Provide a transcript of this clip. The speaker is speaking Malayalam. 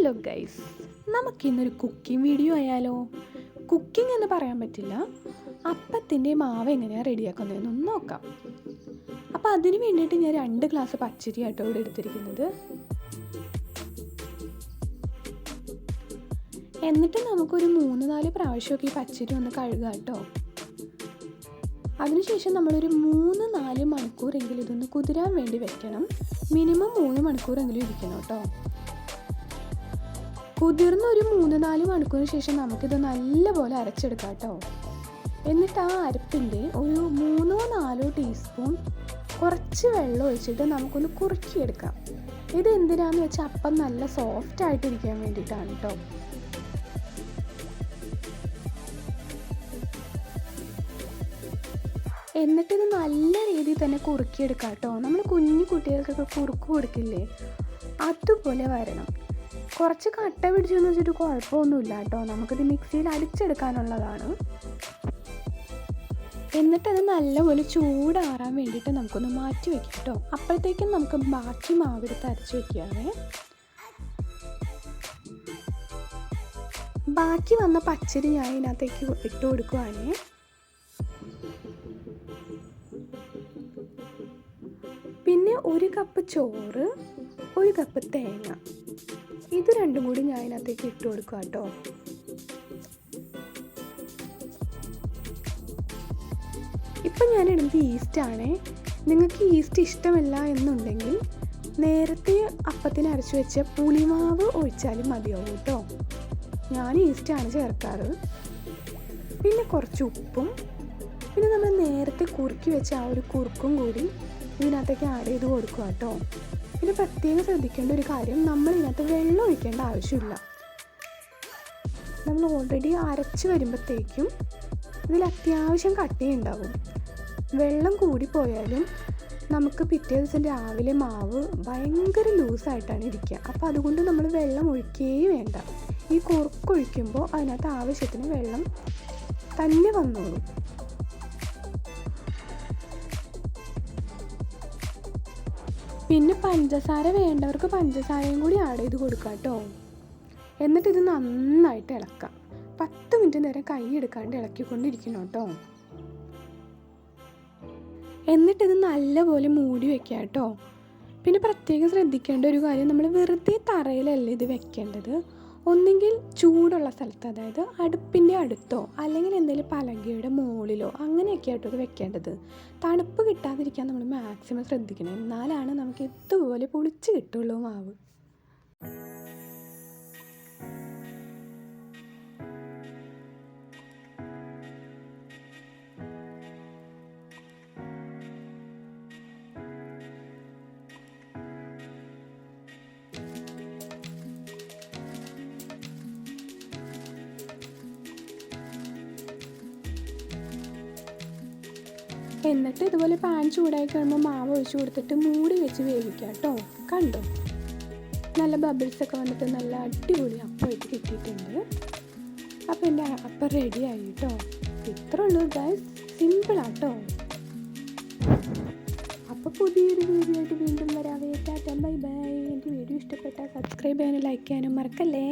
ഹലോ ഗൈസ്, നമുക്കിന്നൊരു കുക്കിംഗ് വീഡിയോ ആയാലോ? കുക്കിംഗ് എന്ന് പറയാൻ പറ്റില്ല, അപ്പത്തിൻ്റെ മാവ് എങ്ങനെയാണ് റെഡിയാക്കുന്നതെന്നൊന്ന് നോക്കാം. അപ്പോൾ അതിന് വേണ്ടിയിട്ട് ഞാൻ 2 ഗ്ലാസ് പച്ചരി ആട്ടോ ഇവിടെ എടുത്തിരിക്കുന്നത്. എന്നിട്ട് നമുക്കൊരു 3-4 പ്രാവശ്യമൊക്കെ ഈ പച്ചരി ഒന്ന് കഴുകാം കേട്ടോ. അതിനുശേഷം നമ്മളൊരു 3-4 മണിക്കൂറെങ്കിലും ഇതൊന്ന് കുതിരാൻ വേണ്ടി വെക്കണം. മിനിമം 3 മണിക്കൂറെങ്കിലും ഇരിക്കണം കേട്ടോ. കുതിർന്ന ഒരു 3-4 മണിക്കൂറിന് ശേഷം നമുക്കിത് നല്ലപോലെ അരച്ചെടുക്കാം കേട്ടോ. എന്നിട്ട് ആ അരപ്പിൻ്റെ ഒരു 3-4 ടീസ്പൂൺ കുറച്ച് വെള്ളം ഒഴിച്ചിട്ട് നമുക്കൊന്ന് കുറുക്കിയെടുക്കാം. ഇത് എന്തിനാന്ന് വെച്ചാൽ അപ്പം നല്ല സോഫ്റ്റ് ആയിട്ടിരിക്കാൻ വേണ്ടിയിട്ടാണ് കേട്ടോ. എന്നിട്ടിത് നല്ല രീതിയിൽ തന്നെ കുറുക്കിയെടുക്കാം കേട്ടോ. നമ്മൾ കുഞ്ഞു കുട്ടികൾക്കൊക്കെ കുറുക്ക് കൊടുക്കില്ലേ, അതുപോലെ വരണം. കുറച്ച് കട്ട പിടിച്ചെന്ന് വെച്ചിട്ട് കുഴപ്പമൊന്നുമില്ല കേട്ടോ, നമുക്കിത് മിക്സിയിൽ അടിച്ചെടുക്കാനുള്ളതാണ്. എന്നിട്ടത് നല്ലപോലെ ചൂടാറാൻ വേണ്ടിയിട്ട് നമുക്കൊന്ന് മാറ്റി വെക്കാം കേട്ടോ. അപ്പോഴത്തേക്കും നമുക്ക് ബാക്കി മാവെടുത്ത് അരച്ച് വെക്കാവേ. ബാക്കി വന്ന പച്ചരി ഞാൻ ഇതിനകത്തേക്ക് ഇട്ട് കൊടുക്കുവാണേ. പിന്നെ 1 കപ്പ് ചോറ്, 1 കപ്പ് തേങ്ങ, ഇത് രണ്ടും കൂടി ഞാൻ അതിനകത്തേക്ക് ഇട്ട് കൊടുക്കുക കേട്ടോ. ഇപ്പം ഞാൻ ഇടുന്നത് ഈസ്റ്റാണേ. നിങ്ങൾക്ക് ഈസ്റ്റ് ഇഷ്ടമല്ല എന്നുണ്ടെങ്കിൽ നേരത്തെ അപ്പത്തിന് അരച്ച് വെച്ച പുളിമാവ് ഒഴിച്ചാലും മതിയാവും കേട്ടോ. ഞാൻ ഈസ്റ്റാണ് ചേർക്കാറ്. പിന്നെ കുറച്ച് ഉപ്പും, പിന്നെ നമ്മൾ നേരത്തെ കുറുക്കി വെച്ച ആ ഒരു കുറുക്കും കൂടി ഇതിനകത്തേക്ക് ആഡ് ചെയ്ത് കൊടുക്കുക കേട്ടോ. പിന്നെ പ്രത്യേകം ശ്രദ്ധിക്കേണ്ട ഒരു കാര്യം, നമ്മൾ ഇതിനകത്ത് വെള്ളം ഒഴിക്കേണ്ട ആവശ്യമില്ല. നമ്മൾ ഓൾറെഡി അരച്ച് വരുമ്പോഴത്തേക്കും ഇതിൽ അത്യാവശ്യം കട്ടിയുണ്ടാവും. വെള്ളം കൂടിപ്പോയാലും നമുക്ക് പിറ്റേ ദിവസം രാവിലെ മാവ് ഭയങ്കര ലൂസായിട്ടാണ് ഇരിക്കുക. അപ്പോൾ അതുകൊണ്ട് നമ്മൾ വെള്ളം ഒഴിക്കുകയേ വേണ്ട. ഈ കുറുക്കൊഴിക്കുമ്പോൾ അതിനകത്ത് ആവശ്യത്തിന് വെള്ളം തന്നെ വന്നോളൂ. പിന്നെ പഞ്ചസാര വേണ്ടവർക്ക് പഞ്ചസാരയും കൂടി ആഡ് ചെയ്ത് കൊടുക്കാം കേട്ടോ. എന്നിട്ടിത് നന്നായിട്ട് ഇളക്കാം. 10 മിനിറ്റ് നേരം കൈ എടുക്കാണ്ട് ഇളക്കിക്കൊണ്ടിരിക്കണം കേട്ടോ. എന്നിട്ടിത് നല്ലപോലെ മൂടി വെക്കാം കേട്ടോ. പിന്നെ പ്രത്യേകം ശ്രദ്ധിക്കേണ്ട ഒരു കാര്യം, നമ്മൾ വെറുതെ തറയിലല്ല ഇത് വെക്കേണ്ടത്. ഒന്നെങ്കിൽ ചൂടുള്ള സ്ഥലത്ത്, അതായത് അടുപ്പിൻ്റെ അടുത്തോ അല്ലെങ്കിൽ എന്തെങ്കിലും പലകയുടെ മുകളിലോ അങ്ങനെയൊക്കെ ആയിട്ടോ ഇത് വെക്കേണ്ടത്. തണുപ്പ് കിട്ടാതിരിക്കാൻ നമ്മൾ മാക്സിമം ശ്രദ്ധിക്കണം. എന്നാലാണ് നമുക്ക് ഇതുപോലെ പൊളിച്ച് കിട്ടുള്ളൂ മാവ്. എന്നിട്ട് ഇതുപോലെ പാൻ ചൂടായി കഴിയുമ്പോൾ മാവ് ഒഴിച്ച് കൊടുത്തിട്ട് മൂടി വെച്ച് വേവിക്കാം കേട്ടോ. കണ്ടോ, നല്ല ബബിൾസൊക്കെ വന്നിട്ട് നല്ല അടിപൊളി അപ്പമായിട്ട് കിട്ടിയിട്ടുണ്ട്. അപ്പോൾ എൻ്റെ അപ്പം റെഡി ആയി കേട്ടോ. ഇത്ര ഉള്ളൂ ഗൈസ്, സിമ്പിളാട്ടോ. അപ്പോൾ പുതിയൊരു വീഡിയോ ആയിട്ട് വീണ്ടും വരാവേ. Tata bye bye. എൻ്റെ വീഡിയോ ഇഷ്ടപ്പെട്ടാൽ സബ്സ്ക്രൈബ് ചെയ്യാനും ലൈക്ക് ചെയ്യാനും മറക്കല്ലേ.